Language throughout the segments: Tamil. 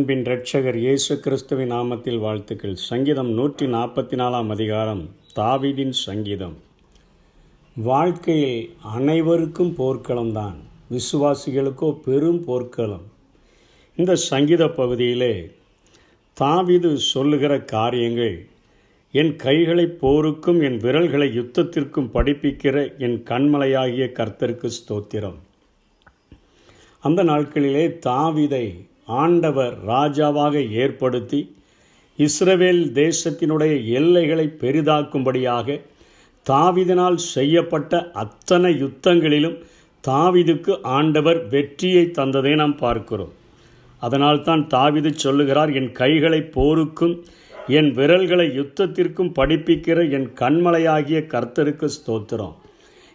அன்பின் இரட்சகர் இயேசு கிறிஸ்துவின் நாமத்தில் வாழ்த்துக்கள். சங்கீதம் 144 அதிகாரம், தாவீதின் சங்கீதம். வாழ்க்கையில் அனைவருக்கும் போர்க்களம்தான், விசுவாசிகளுக்கோ பெரும் போர்க்களம். இந்த சங்கீத பகுதியிலே தாவீது சொல்லுகிற காரியங்கள், என் கைகளை போருக்கும் என் விரல்களை யுத்தத்திற்கும் படிப்பிக்கிற என் கண்மலையாகிய கர்த்தருக்கு ஸ்தோத்திரம். அந்த நாட்களிலே தாவீதை ஆண்டவர் ராஜாவாக ஏற்படுத்தி இஸ்ரவேல் தேசத்தினுடைய எல்லைகளை பெரிதாக்கும்படியாக தாவீதினால் செய்யப்பட்ட அத்தனை யுத்தங்களிலும் தாவீதுக்கு ஆண்டவர் வெற்றியை தந்ததை நாம் பார்க்கிறோம். அதனால்தான் தாவீது சொல்லுகிறார், என் கைகளை போருக்கும் என் விரல்களை யுத்தத்திற்கும் படிப்பிக்கிற என் கண்மலையாகிய கர்த்தருக்கு ஸ்தோத்திரம்.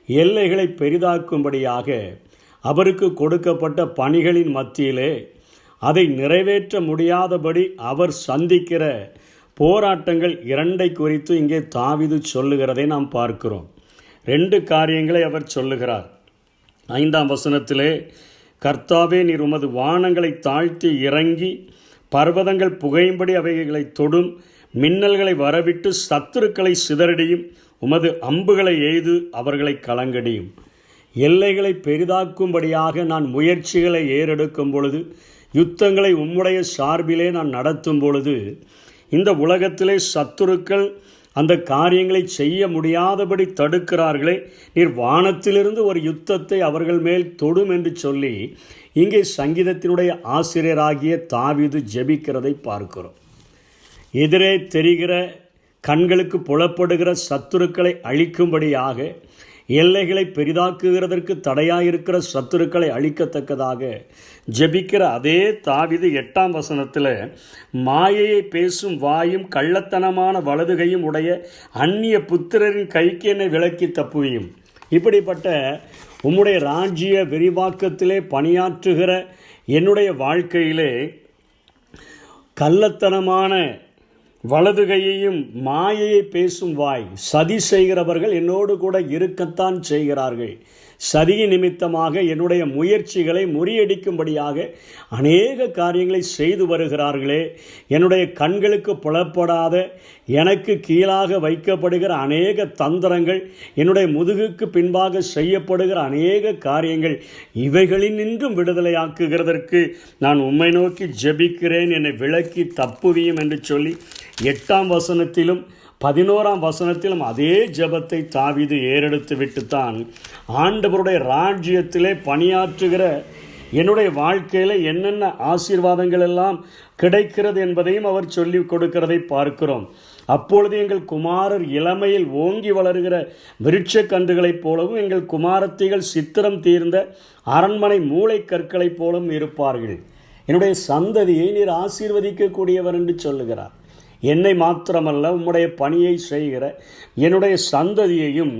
எல்லைகளை பெரிதாக்கும்படியாக அவருக்கு கொடுக்கப்பட்ட பணிகளின் மத்தியிலே அதை நிறைவேற்ற முடியாதபடி அவர் சந்திக்கிற போராட்டங்கள் இரண்டை குறித்து இங்கே தாவீது சொல்லுகிறதை நாம் பார்க்கிறோம். 2 காரியங்களை அவர் சொல்லுகிறார். 5ஆம் வசனத்திலே, கர்த்தாவே, நீர் உமது வானங்களை தாழ்த்தி இறங்கி பர்வதங்கள் புகையும்படி அவைகளை தொடும், மின்னல்களை வரவிட்டு சத்துருக்களை சிதறடியும், உமது அம்புகளை எய்து அவர்களை கலங்கடியும். எல்லைகளை பெரிதாக்கும்படியாக நான் முயற்சிகளை ஏறெடுக்கும் பொழுது, யுத்தங்களை உம்முடைய சார்பிலே நான் நடத்தும் பொழுது, இந்த உலகத்திலே சத்துருக்கள் அந்த காரியங்களை செய்ய முடியாதபடி தடுக்கிறார்களே, நீர் வானத்திலிருந்து ஒரு யுத்தத்தை அவர்கள் மேல் தொடும் என்று சொல்லி இங்கே சங்கீதத்தினுடைய ஆசிரியராகிய தாவீது ஜெபிக்கிறதை பார்க்கிறோம். எதிரே தெரிகிற, கண்களுக்கு புலப்படுகிற சத்துருக்களை அழிக்கும்படியாக, எல்லைகளை பெரிதாக்குகிறதற்கு தடையாயிருக்கிற சத்துருக்களை அழிக்கத்தக்கதாக ஜெபிக்கிற அதே தாவீது 8ஆம் வசனத்தில், மாயையை பேசும் வாயும் கள்ளத்தனமான வலதுகையும் உடைய அந்நிய புத்திரரின் கைக்கு என்னை விலக்கி தப்புவியும். இப்படிப்பட்ட உம்முடைய ராஜ்ய விரிவாக்கத்திலே பணியாற்றுகிற என்னுடைய வாழ்க்கையிலே கள்ளத்தனமான வலதுகையையும் மாயையை பேசும் வாய், சதி செய்கிறவர்கள் என்னோடு கூட இருக்கத்தான் செய்கிறார்கள். சதியின் நிமித்தமாக என்னுடைய முயற்சிகளை முறியடிக்கும்படியாக அநேக காரியங்களை செய்து வருகிறார்களே, என்னுடைய கண்களுக்கு புலப்படாத, எனக்கு கீழாக வைக்கப்படுகிற அநேக தந்திரங்கள், என்னுடைய முதுகுக்கு பின்பாக செய்யப்படுகிற அநேக காரியங்கள், இவைகளினின்றும் விடுதலையாக்குகிறதற்கு நான் உம்மை நோக்கி ஜெபிக்கிறேன், என்னை விலக்கி தப்புவியும் என்று சொல்லி 8ஆம் வசனத்திலும் 11ஆம் வசனத்திலும் அதே ஜெபத்தை தாவீது ஏறெடுத்து விட்டுத்தான் ஆண்டவருடைய ராஜ்யத்திலே பணியாற்றுகிற என்னுடைய வாழ்க்கையில் என்னென்ன ஆசீர்வாதங்கள் எல்லாம் கிடைக்கிறது என்பதையும் அவர் சொல்லி கொடுக்கிறதை பார்க்கிறோம். அப்பொழுது எங்கள் குமாரர் இளமையில் ஓங்கி வளருகிற விருட்ச கன்றுகளைப் போலவும், எங்கள் குமாரத்திகள் சித்திரம் தீர்ந்த அரண்மனை மூளை கற்களைப் போலவும் இருப்பார்கள். என்னுடைய சந்ததியை நீர் ஆசீர்வதிக்கக்கூடியவர் என்று சொல்லுகிறார். என்னை மாத்திரமல்ல, உம்முடைய பணியை செய்கிற என்னுடைய சந்ததியையும்,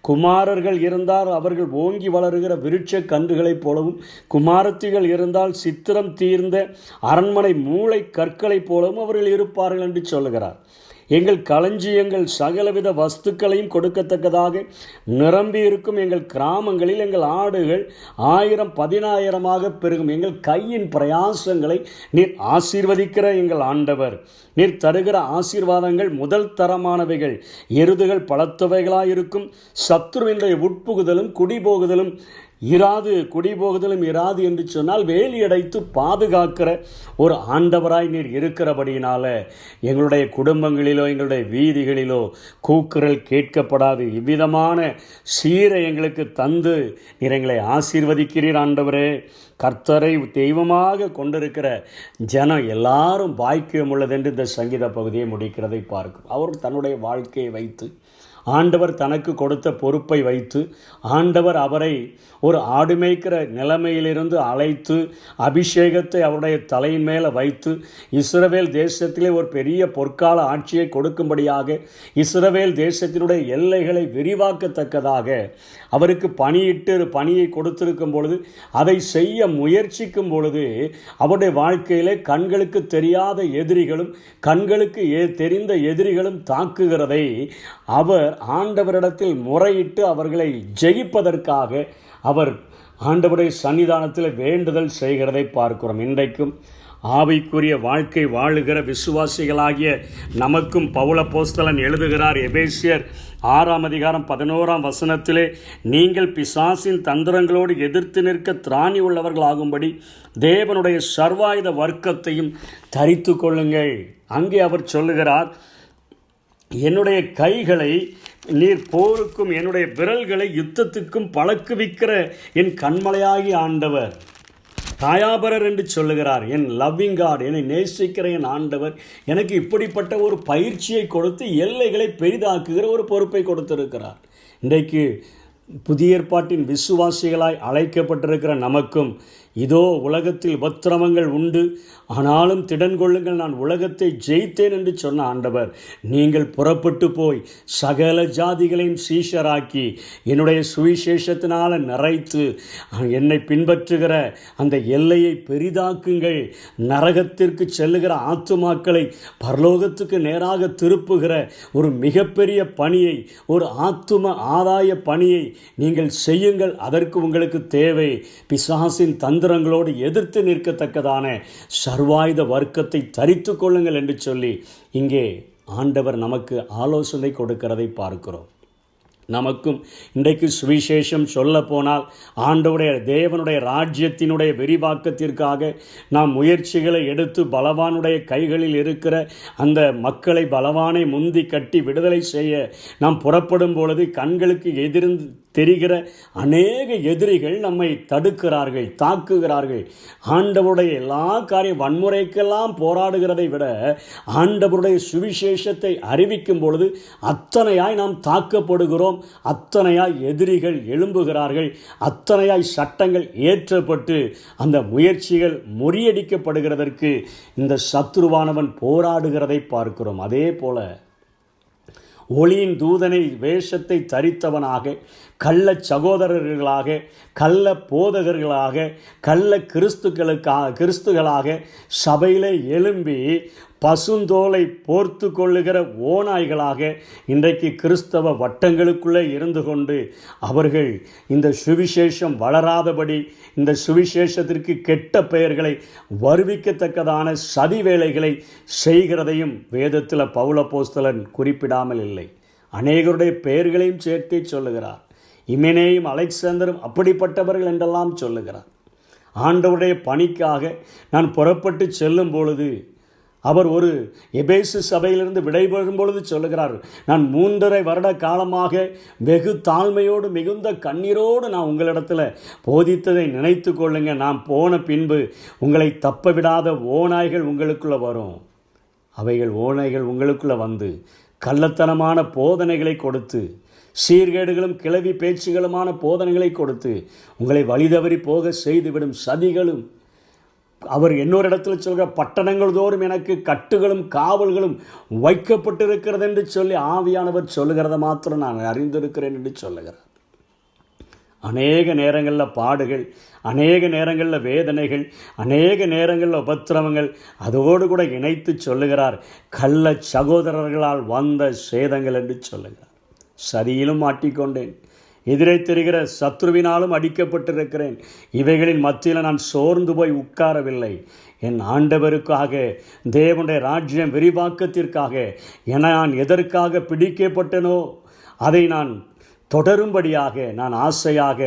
குமாரர்கள் இருந்தால் அவர்கள் ஓங்கி வளருகிற விருட்ச கன்றுகளைப் போலவும், குமாரத்திகள் இருந்தால் சித்திரம் தீர்ந்த அரண்மனை மூளை கற்களைப் போலவும் அவர்கள் இருப்பார்கள் என்று சொல்லுகிறார். எங்கள் களஞ்சியங்கள் சகலவித வஸ்துக்களையும் கொடுக்கத்தக்கதாக நிரம்பி இருக்கும். எங்கள் கிராமங்களில் எங்கள் ஆடுகள் 1000-10,000 பெருகும். எங்கள் கையின் பிரயாசங்களை நீர் ஆசீர்வதிக்கிற எங்கள் ஆண்டவர், நீர் தருகிற ஆசீர்வாதங்கள் முதல் தரமானவைகள். எருதுகள் பலத்தவைகளாயிருக்கும். சத்துருவினுடைய உட்புகுதலும் குடிபோகுதலும் இராது என்று சொன்னால், வேலி அடைத்து பாதுகாக்கிற ஒரு ஆண்டவராய் நீர் இருக்கிறபடியினால எங்களுடைய குடும்பங்களிலோ எங்களுடைய வீதிகளிலோ கூக்குரல் கேட்கப்படாது. இவ்விதமான சீரை எங்களுக்கு தந்து நீர் எங்களை ஆசீர்வதிக்கிறீர் ஆண்டவரே. கர்த்தரை தெய்வமாக கொண்டிருக்கிற ஜனம் எல்லாரும் பாக்கியம் உள்ளதென்று இந்த சங்கீத பகுதியை முடிக்கிறதை பார்க்கும். அவர் தன்னுடைய வாழ்க்கையை வைத்து, ஆண்டவர் தனக்கு கொடுத்த பொறுப்பை வைத்து, ஆண்டவர் அவரை ஒரு ஆடு மேய்க்கிற நிலைமையிலிருந்து அழைத்து அபிஷேகத்தை அவருடைய தலையின் மேலே வைத்து இஸ்ரவேல் தேசத்திலே ஒரு பெரிய பொற்கால ஆட்சியை கொடுக்கும்படியாக, இஸ்ரவேல் தேசத்தினுடைய எல்லைகளை விரிவாக்கத்தக்கதாக அவருக்கு பணியை கொடுத்திருக்கும் பொழுது, அதை செய்ய முயற்சிக்கும் பொழுது அவருடைய வாழ்க்கையிலே கண்களுக்கு தெரியாத எதிரிகளும் கண்களுக்கு தெரிந்த எதிரிகளும் தாக்குகிறதை அவர் ஆண்டவரிடத்தில் முறையிட்டு அவர்களை ஜெயிப்பதற்காக அவர் ஆண்டவருடைய சன்னிதானத்தில் வேண்டுதல் செய்கிறதை பார்க்கிறோம். இன்றைக்கும் ஆவிக்குரிய வாழ்க்கை வாழுகிற விசுவாசிகளாகிய நமக்கும் பவுல் அப்போஸ்தலன் எழுதுகிறார். எபேசியர் 6:11 நீங்கள் பிசாசின் தந்திரங்களோடு எதிர்த்து நிற்க திராணி உள்ளவர்களாகும்படி தேவனுடைய சர்வாயுத வர்க்கத்தையும் தரித்து கொள்ளுங்கள். அங்கே அவர் சொல்லுகிறார், என்னுடைய கைகளை நீர் போருக்கும் என்னுடைய விரல்களை யுத்தத்துக்கும் பழக்குவிக்கிற என் கண்மலையாகி ஆண்டவர் தாயாபரர் என்று சொல்லுகிறார். என் லவ்விங் காட், என்னை நேசிக்கிற என் ஆண்டவர் எனக்கு இப்படிப்பட்ட ஒரு பயிற்சியை கொடுத்து எல்லைகளை பெரிதாக்குகிற ஒரு பொறுப்பை கொடுத்திருக்கிறார். இன்றைக்கு புதிய ஏற்பாட்டின் விசுவாசிகளாய் அழைக்கப்பட்டிருக்கிற நமக்கும் இதோ உலகத்தில் உபத்திரவங்கள் உண்டு, ஆனாலும் திடன் கொள்ளுங்கள், நான் உலகத்தை ஜெயித்தேன் என்று சொன்ன ஆண்டவர், நீங்கள் புறப்பட்டு போய் சகல ஜாதிகளையும் சீஷராக்கி என்னுடைய சுவிசேஷத்தினால் நிறைத்து என்னை பின்பற்றுகிற அந்த எல்லையை பெரிதாக்குங்கள். நரகத்திற்கு செல்லுகிற ஆத்துமாக்களை பரலோகத்துக்கு நேராக திருப்புகிற ஒரு மிகப்பெரிய பணியை, ஒரு ஆத்தும ஆதாய பணியை நீங்கள் செய்யுங்கள். அதற்கு உங்களுக்கு தேவை பிசாசின் தந்திரங்களோடு எதிர்த்து நிற்கத்தக்கதான சர்வாயுத வர்க்கத்தை தரித்து கொள்ளுங்கள் என்று சொல்லி இங்கே ஆண்டவர் நமக்கு ஆலோசனை கொடுக்கிறதை பார்க்கிறோம். நமக்கும் இன்றைக்கு சுவிசேஷம் சொல்ல போனால் ஆண்டவருடைய தேவனுடைய ராஜ்யத்தினுடைய விரிவாக்கத்திற்காக நாம் முயற்சிகளை எடுத்து பலவானுடைய கைகளில் இருக்கிற அந்த மக்களை பலவானை முந்தி கட்டி விடுதலை செய்ய நாம் புறப்படும் பொழுது கண்களுக்கு எதிர்ந்து தெரிகிற அநேக எதிரிகள் நம்மை தடுக்கிறார்கள், தாக்குகிறார்கள். ஆண்டவருடைய எல்லா வன்முறைக்கெல்லாம் போராடுகிறதை விட ஆண்டவருடைய சுவிசேஷத்தை அறிவிக்கும் பொழுது அத்தனையாய் நாம் தாக்கப்படுகிறோம், அத்தனையாய் எதிரிகள் எழும்புகிறார்கள், அத்தனையாய் சட்டங்கள் ஏற்றப்பட்டு அந்த முயற்சிகள் முறியடிக்கப்படுகிறதற்கு இந்த சத்துருவானவன் போராடுகிறதை பார்க்கிறோம். அதே போல ஒளியின் தூதனை வேஷத்தை தரித்தவனாக, கள்ள சகோதரர்களாக, கள்ள போதகர்களாக, கள்ள கிறிஸ்துகளாக சபையிலே எழும்பி பசுந்தோலை போர்த்து கொள்ளுகிற ஓநாய்களாக இன்றைக்கு கிறிஸ்தவ வட்டங்களுக்குள்ளே இருந்து கொண்டு அவர்கள் இந்த சுவிசேஷம் வளராதபடி, இந்த சுவிசேஷத்திற்கு கெட்ட பெயர்களை வருவிக்கத்தக்கதான சதி வேலைகளை செய்கிறதையும் வேதத்தில் பவுல் அப்போஸ்தலன் குறிப்பிடாமல் இல்லை. அநேகருடைய பெயர்களையும் சேர்த்தே சொல்லுகிறார். இமெனேயும் அலெக்சாந்தரும் அப்படிப்பட்டவர்கள் என்றெல்லாம் சொல்லுகிறார். ஆண்டவருடைய பணிக்காக நான் புறப்பட்டு செல்லும் பொழுது அவர் ஒரு எபேசு சபையிலிருந்து விடைபெறும் பொழுது சொல்லுகிறார், நான் 3.5 வருட காலமாக வெகு தாழ்மையோடு மிகுந்த கண்ணீரோடு நான் உங்களிடத்தில் போதித்ததை நினைத்து கொள்ளுங்க. நான் போன பின்பு உங்களை தப்ப விடாத ஓநாய்கள் உங்களுக்குள்ளே வரும். அவைகள் ஓநாய்கள் உங்களுக்குள்ளே வந்து கள்ளத்தனமான போதனைகளை கொடுத்து, சீர்கேடுகளும் கிளவி பேச்சுகளுமான போதனைகளை கொடுத்து உங்களை வழிதவறி போக செய்துவிடும் சதிகளும், அவர் இன்னொரு இடத்துல சொல்கிற பட்டணங்கள் தோறும் எனக்கு கட்டுகளும் காவல்களும் வைக்கப்பட்டிருக்கிறது என்று சொல்லி ஆவியானவர் சொல்லுகிறத மாத்திரம் நான் அறிந்திருக்கிறேன் என்று சொல்லுகிறார். அநேக நேரங்களில் பாடுகள், அநேக நேரங்களில் வேதனைகள், அநேக நேரங்களில் உபத்திரவங்கள், அதோடு கூட இணைத்து சொல்லுகிறார் கள்ள சகோதரர்களால் வந்த சேதங்கள் என்று சொல்லுகிறார். சதியிலும் மாட்டிக்கொண்டேன், எதிரே தெரிகிற சத்ருவினாலும் அடிக்கப்பட்டிருக்கிறேன். இவைகளின் மத்தியில் நான் சோர்ந்து போய் உட்காரவில்லை. என் ஆண்டவருக்காக, தேவனுடைய ராஜ்யம் விரிவாக்கத்திற்காக நான் எதற்காக பிடிக்கப்பட்டனோ அதை நான் தொடரும்படியாக, நான் ஆசையாக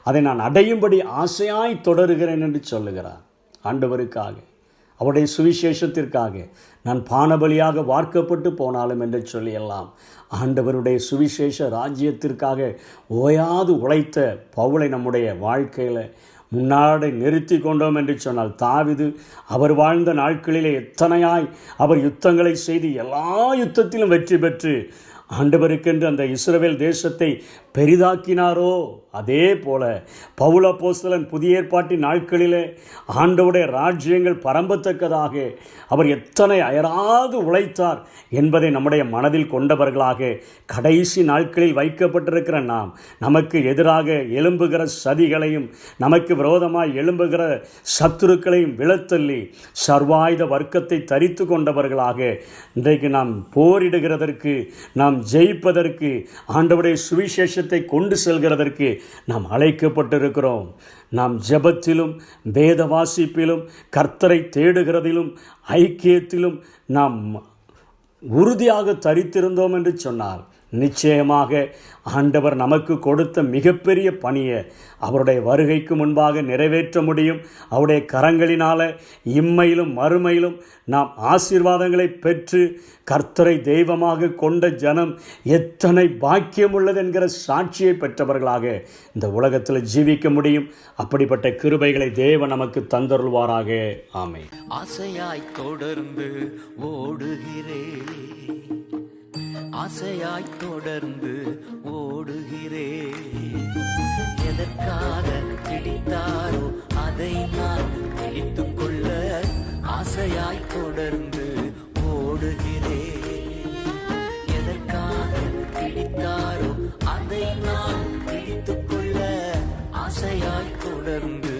அதை நான் அடையும்படி ஆசையாய் தொடருகிறேன் என்று சொல்லுகிறார். ஆண்டவருக்காக, அவருடைய சுவிசேஷத்திற்காக நான் பானபலியாக வார்க்கப்பட்டு போனாலும் என்று சொல்லியெல்லாம் ஆண்டவருடைய சுவிசேஷ ராஜ்யத்திற்காக ஓயாது உழைத்த பவுலை நம்முடைய வாழ்க்கையில் முன்னாடி நிறுத்தி கொண்டோம் என்று சொன்னால், தாவீது அவர் வாழ்ந்த நாட்களிலே எத்தனையாய் அவர் யுத்தங்களை செய்து எல்லா யுத்தத்திலும் வெற்றி பெற்று ஆண்டவருக்கென்று அந்த இஸ்ரவேல் தேசத்தை பெரிதாக்கினாரோ, அதே போல பவுல் அப்போஸ்தலன் புதிய ஏற்பாட்டின் நாட்களிலே ஆண்டவருடைய ராஜ்யங்கள் பரம்பத்தக்கதாக அவர் எத்தனை அயராது உழைத்தார் என்பதை நம்முடைய மனதில் கொண்டவர்களாக கடைசி நாட்களில் வைக்கப்பட்டிருக்கிற நாம் நமக்கு எதிராக எழும்புகிற சதிகளையும், நமக்கு விரோதமாய் எழும்புகிற சத்துருக்களையும் விழத்தள்ளி சர்வாயுத வர்க்கத்தை தரித்து கொண்டவர்களாக இன்றைக்கு நாம் போரிடுகிறதற்கு நாம் நாம் ஜெயிப்பதற்கு, ஆண்டவருடைய சுவிசேஷத்தை கொண்டு செல்கிறதற்கு நாம் அழைக்கப்பட்டிருக்கிறோம். நாம் ஜெபத்திலும் வேத வாசிப்பிலும் கர்த்தரை தேடுகிறதிலும் ஐக்கியத்திலும் நாம் உறுதியாக தரித்திருந்தோம் என்று சொன்னார். நிச்சயமாக ஆண்டவர் நமக்கு கொடுத்த மிகப்பெரிய பணியை அவருடைய வருகைக்கு முன்பாக நிறைவேற்ற முடியும். அவருடைய கரங்களினால் இம்மையிலும் மறுமையிலும் நாம் ஆசீர்வாதங்களை பெற்று கர்த்தரை தெய்வமாக கொண்ட ஜனம் எத்தனை பாக்கியம் உள்ளது என்கிற சாட்சியை பெற்றவர்களாக இந்த உலகத்தில் ஜீவிக்க முடியும். அப்படிப்பட்ட கிருபைகளை தேவன் நமக்கு தந்தருள்வாராக. ஆமென். ஆசையாய் தொடர்ந்து ஓடுகிறேன், ஆசையாய் தொடர்ந்து ஓடுகிறேன். எதற்காக பிடித்தாரோ அதை நான் பிடித்துக் கொள்ள ஆசையாய் தொடர்ந்து ஓடுகிறேன். எதற்காக பிடித்தாரோ அதை நான் பிடித்துக் கொள்ள ஆசையாய் தொடர்ந்து